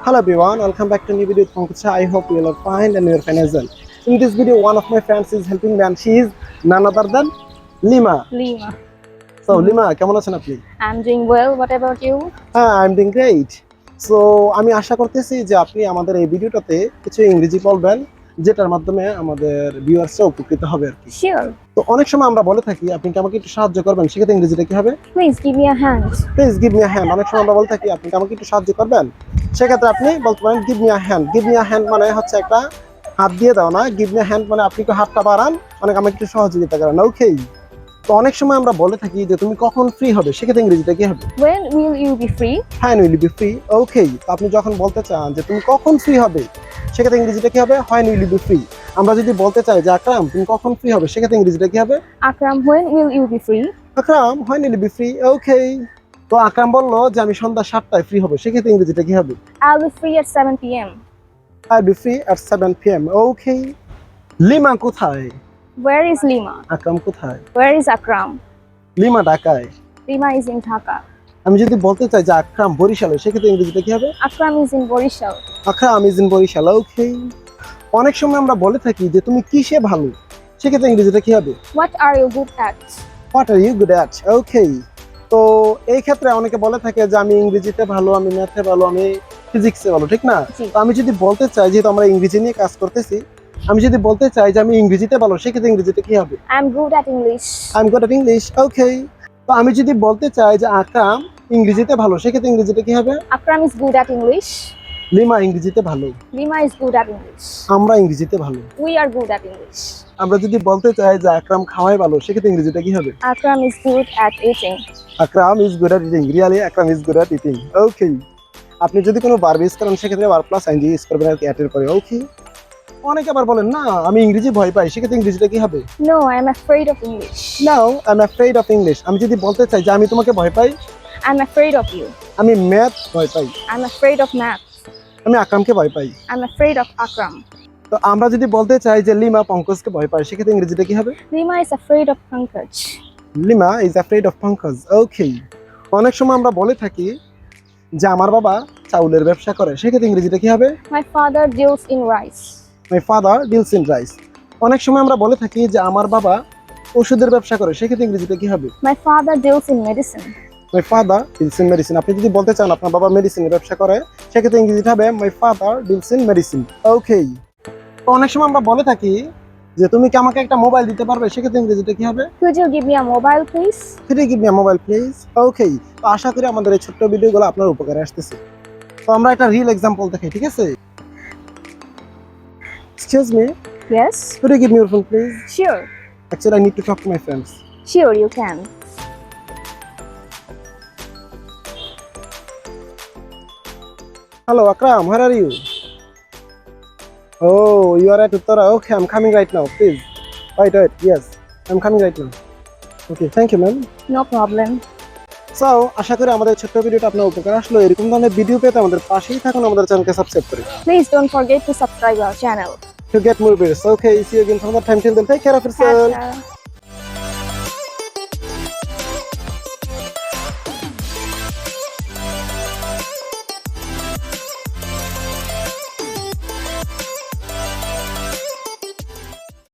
Hello everyone, welcome back to a new video with Pankaj. I hope you all are fine and you are fine as well. In this video, one of my friends is helping me and she is none other than Lima. Lima. So Lima, কেমন আছেন আপনি? I'm doing well. What about you? I'm doing great. So আমি আশা করতেছি যে আপনি আমাদের এই ভিডিওটাতে কিছু ইংরেজি বলবেন যেটার মাধ্যমে আমাদের ভিউয়ার্সরা উপকৃত হবে আর কি। Sure. তো অনেক সময় আমরা বলে থাকি আপনি কি আমাকে একটু সাহায্য করবেন, সেক্ষেত্রে ইংরেজিটা কি হবে? Please give me a hand. Please give me a hand. অনেক সময় আমরা বলে থাকি আপনি কি আমাকে একটু সাহায্য করবেন, সেক্ষেত্রে আপনি বলতে পারেন give me a hand. Give me a hand মানে হচ্ছে একটা হাত দিয়ে দাও না, গিভ মি আ হ্যান্ড মানে আপনি একটু হাতটা বাড়ান, অনেক আমাকে একটু সহযোগিতা করেন। ওকে, তো অনেক সময় আমরা বলে থাকি যে তুমি কখন ফ্রি হবে, সেক্ষেত্রে ইংরেজিটা কি হবে? When will you be free? হ্যান উইল বি ফ্রি। ওকে, তো আপনি যখন বলতে চান যে তুমি কখন ফ্রি হবে, সেক্ষেত্রে ইংরেজিটা কি হবে? When will be free. আমরা যদি বলতে চাই যে আকরাম তুমি কখন ফ্রি হবে, সেক্ষেত্রে ইংরেজিটা কি হবে? Akram, when will you be free? Akram when will be free. Okay, তো আকরাম বললো যে আমি সন্ধ্যা 7টায় ফ্রি হবে, সেক্ষেত্রে ইংরেজিটা কি হবে? I'll be free at 7 p.m. I'll be free at 7 p.m. Okay. Lima কোথায়? Where is Lima? আকরাম কোথায়? Where is Akram? লিমা ঢাকায়। Lima is in Dhaka. আমি যদি বলতে চাই যে আকরাম বরিশালে, সেক্ষেত্রে ইংরেজিটা কি হবে? Akram is in Borishal. Akram is in Barishal. Okay, অনেক সময় আমরা বলে থাকি যে তুমি কিসে ভালো, সেক্ষেত্রে ইংরেজিটা কি হবে? What are you good at? What are you good at. Okay, তো এই ক্ষেত্রে অনেকে বলে থাকে যে আমি ইংরেজিতে ভালো, আমি ম্যাথে ভালো, আমি ফিজিক্সে ভালো, ঠিক না? জি। তো আমি যদি বলতে চাই, যেহেতু আমরা ইংরেজি নিয়ে কাজ করতেছি, আমি যদি বলতে চাই যে আমি ইংরেজিতে ভালো, সেক্ষেত্রে ইংরেজিতে কি হবে? I'm good at English. I'm good at English. Okay. তো আমি যদি বলতে চাই যে আকরাম ইংরেজিতে ভালো, সেক্ষেত্রে ইংরেজিতে কি হবে? Akram is good at English. Lima ইংরেজিতে ভালো। Lima is good at English. আমরা ইংরেজিতে ভালো। We are good at English. আমরা যদি বলতে চাই যে আকরাম খাওয়ায় ভালো, সেক্ষেত্রে ইংরেজিটা কি হবে? Akram is good at eating. Akram is good at eating. Really Akram is good at eating. Okay, আপনি যদি কোনো ভার্ব ইউজ করেন, সেক্ষেত্রে ভার্ব প্লাস আইএনজি ইউজ করবেন আর কি অ্যাটের পরে। ওকে, অনেকে আবার বলেন না আমি ইংরেজি ভয় পাই, সেক্ষেত্রে ইংরেজিটা কি হবে? No, I'm afraid of English. Now I am afraid of English. আমি যদি বলতে চাই যে আমি তোমাকে ভয় পাই, I'm afraid of you. আমি ম্যাথ ভয় পাই, I'm afraid of math. আমি আকরামকে ভয় পাই। I'm afraid of Akram. তো আমরা যদি বলতে চাই যে লিমা পঙ্কজকে ভয় পায়, সেক্ষেত্রে ইংরেজিটা কি হবে? Lima is afraid of Pankaj. Lima is afraid of Pankaj. Okay, অনেক সময় আমরা বলে থাকি যে আমার বাবা চাউলের ব্যবসা করে, সেক্ষেত্রে ইংরেজিটা কি হবে? My father deals in rice. My father deals in rice. অনেক সময় আমরা বলে থাকি যে আমার বাবা ওষুধের ব্যবসা করে, সেক্ষেত্রে ইংরেজিটা কি হবে? My father deals in medicine. My father deals in medicine. আপনি যদি বলতে চান আপনার বাবা মেডিসিনের ব্যবসা করে, সেক্ষেত্রে ইংরেজিটা হবে my father deals in medicine. Okay, তো অনেক সময় আমরা বলে থাকি যে তুমি কি আমাকে একটা মোবাইল দিতে পারবে, সেক্ষেত্রে ইংরেজিটা কি হবে? Could you give me a mobile, please? Could you give me a mobile please? ওকে, তো আশা করি আমাদের এই ছোট্ট ভিডিওগুলো আপনার উপকারে আসতেছে। তো আমরা একটা রিয়েল এক্সাম্পল দেখাই, ঠিক আছে? Excuse me, Yes. could you give me your phone please? Sure. Actually I need to talk to my friends. Sure, you can. Hello Akram, where are you? Oh, you are at Uttara. Okay, I'm coming right now, please. Wait, yes, I'm coming right now. Okay, thank you ma'am. No problem. So, আশা করি আমাদের ছোট্ট ভিডিওটা আপনার উপকার আসলো। এরকম ধরনের video পেতে আমাদের পাশেই থাকুন, আমাদের চ্যানেলকে সাবস্ক্রাইব করে। Please don't forget to subscribe our channel. To get more videos. Okay, see you again some other time. Till then, take care of yourself. Tata.